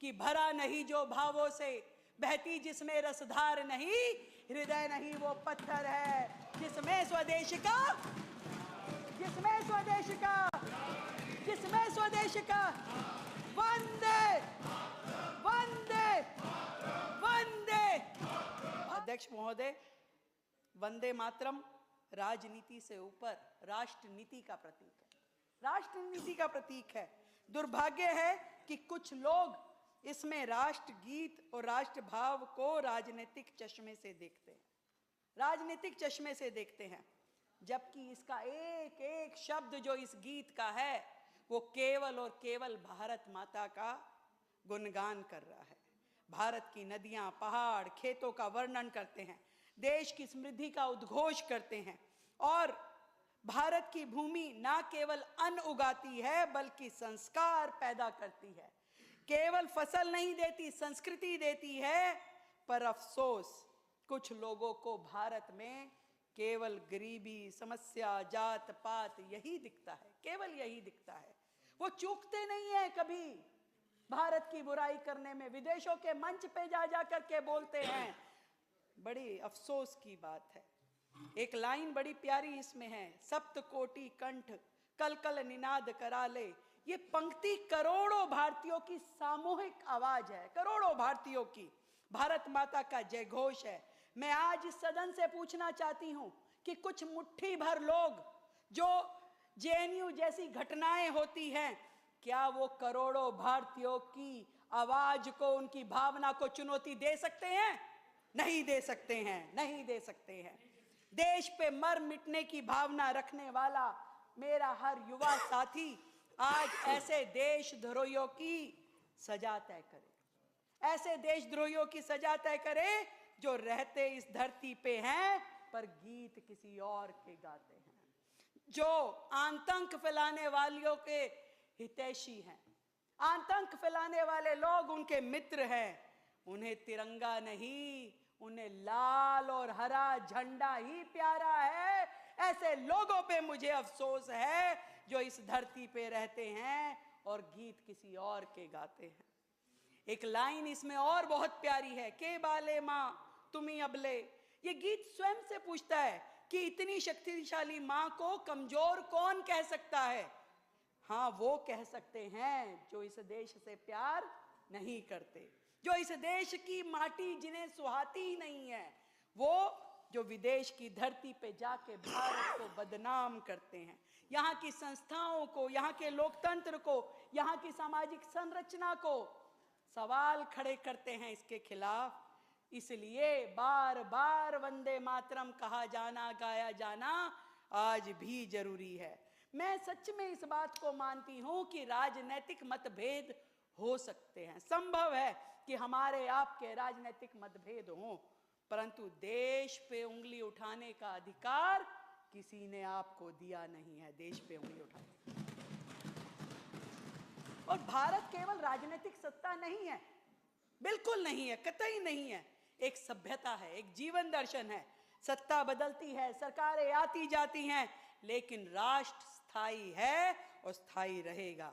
कि भरा नहीं जो भावों से, बहती जिसमें रसधार नहीं, हृदय नहीं वो पत्थर है जिसमें स्वदेश का, जिसमें स्वदेश का, जिसमें स्वदेश का। वंदे वंदे वंदे। अध्यक्ष महोदय, वंदे मातरम राजनीति से ऊपर राष्ट्र नीति का प्रतीक है, राष्ट्र नीति का प्रतीक है। दुर्भाग्य है कि कुछ लोग इसमें राष्ट्र गीत और राष्ट्र भाव को राजनीतिक चश्मे से देखते हैं, राजनीतिक चश्मे से देखते हैं, जबकि इसका एक एक शब्द जो इस गीत का है वो केवल और केवल भारत माता का गुणगान कर रहा है। भारत की नदियां, पहाड़, खेतों का वर्णन करते हैं, देश की समृद्धि का उद्घोष करते हैं। और भारत की भूमि ना केवल अन्न उगाती है बल्कि संस्कार पैदा करती है, केवल फसल नहीं देती, संस्कृति देती है। पर अफसोस कुछ लोगों को भारत में केवल गरीबी, समस्या, जात पात यही दिखता है, केवल यही दिखता है। वो चूकते नहीं है कभी भारत की बुराई करने में, विदेशों के मंच पे जा जा करके बोलते हैं। बड़ी अफसोस की बात है। एक लाइन बड़ी प्यारी इसमें है, सप्त कोटि कंठ कल कल निनाद करा ले। ये पंक्ति करोड़ों भारतीयों की सामूहिक आवाज है, करोड़ों भारतीयों की भारत माता का जय घोष है। मैं आज इस सदन से पूछना चाहती हूं कि कुछ मुट्ठी भर लोग जो जेएनयू जैसी घटनाएं होती हैं, क्या वो करोड़ों भारतीयों की आवाज को, उनकी भावना को चुनौती दे सकते हैं? नहीं दे सकते हैं, नहीं दे सकते हैं। देश पे मर मिटने की भावना रखने वाला मेरा हर युवा साथी आज ऐसे देशद्रोहियों की सजा तय करे, ऐसे देशद्रोहियों की सजा तय करे जो रहते इस धरती पे हैं पर गीत किसी और के गाते हैं, जो आतंक फैलाने वालों के हितैषी हैं, आतंक फैलाने वाले लोग उनके मित्र हैं। उन्हें तिरंगा नहीं, उन्हें लाल और हरा झंडा ही प्यारा है। ऐसे लोगों पे मुझे अफसोस है जो इस धरती पे रहते हैं और गीत किसी और के गाते हैं। एक लाइन इसमें और बहुत प्यारी है, के बाले माँ तुम्ही अबले। ये गीत स्वयं से पूछता है कि इतनी शक्तिशाली माँ को कमजोर कौन कह सकता है? हाँ, वो कह सकते हैं जो इस देश से प्यार नहीं करते, जो इस देश की माटी जिन्हें सुहाती ही नहीं है, वो जो विदेश की धरती पे जाके भारत को बदनाम करते हैं, यहाँ की संस्थाओं को, यहाँ के लोकतंत्र को, यहाँ की सामाजिक संरचना को सवाल खड़े करते हैं इसके खिलाफ। इसलिए बार बार वंदे मातरम कहा जाना, गाया जाना आज भी जरूरी है। मैं सच में इस बात को मानती हूं कि राजनीतिक मतभेद हो सकते हैं, संभव है कि हमारे आपके राजनीतिक मतभेद हों, परंतु देश पे उंगली उठाने का अधिकार किसी ने आपको दिया नहीं है, देश पे उंगली उठाने। और भारत केवल राजनीतिक सत्ता नहीं है, बिल्कुल नहीं है, कतई नहीं है। एक सभ्यता है, एक जीवन दर्शन है। सत्ता बदलती है, सरकारें आती जाती हैं, लेकिन राष्ट्र स्थायी है और स्थायी रहेगा।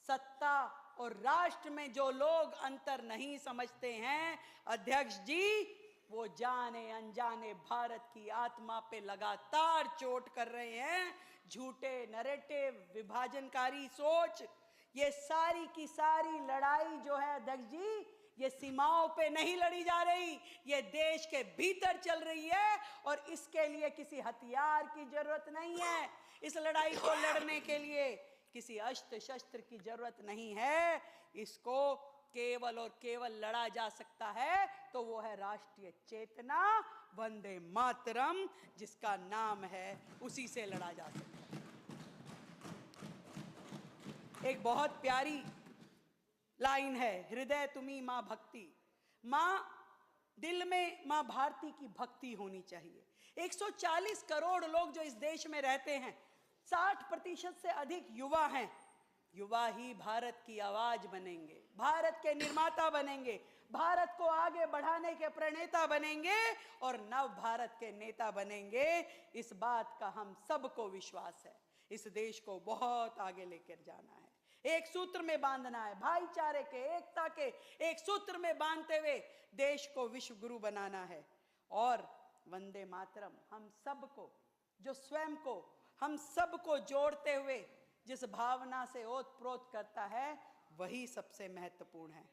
सत्ता और राष्ट्र में जो लोग अंतर नहीं समझते हैं अध्यक्ष जी, वो जाने अनजाने भारत की आत्मा पे लगातार चोट कर रहे हैं। झूठे नैरेटिव, विभाजनकारी सोच, ये सारी की सारी लड़ाई जो है अध्यक्ष जी, ये सीमाओं पे नहीं लड़ी जा रही, ये देश के भीतर चल रही है। और इसके लिए किसी हथियार की जरूरत नहीं है, इस लड़ाई को लड़ने के लिए किसी अस्त्र शस्त्र की जरूरत नहीं है। इसको केवल और केवल लड़ा जा सकता है तो वो है राष्ट्रीय चेतना, वंदे मातरम जिसका नाम है, उसी से लड़ा जा सकता है। एक बहुत प्यारी लाइन है, हृदय तुम्ही माँ भक्ति। माँ, दिल में माँ भारती की भक्ति होनी चाहिए। 140 करोड़ लोग जो इस देश में रहते हैं, 60% से अधिक युवा हैं। युवा ही भारत की आवाज बनेंगे, भारत के निर्माता बनेंगे, भारत को आगे बढ़ाने के प्रणेता बनेंगे और नव भारत के नेता बनेंगे। इस बात का हम सबको विश्वास है। इस देश को बहुत आगे लेकर जाना है। एक सूत्र में बांधना है, भाईचारे के, एकता के एक सूत्र में बांधते हुए देश को विश्व गुरु बनाना है। और वंदे मातरम हम सबको, जो स्वयं को हम सबको जोड़ते हुए जिस भावना से ओत प्रोत करता है, वही सबसे महत्वपूर्ण है।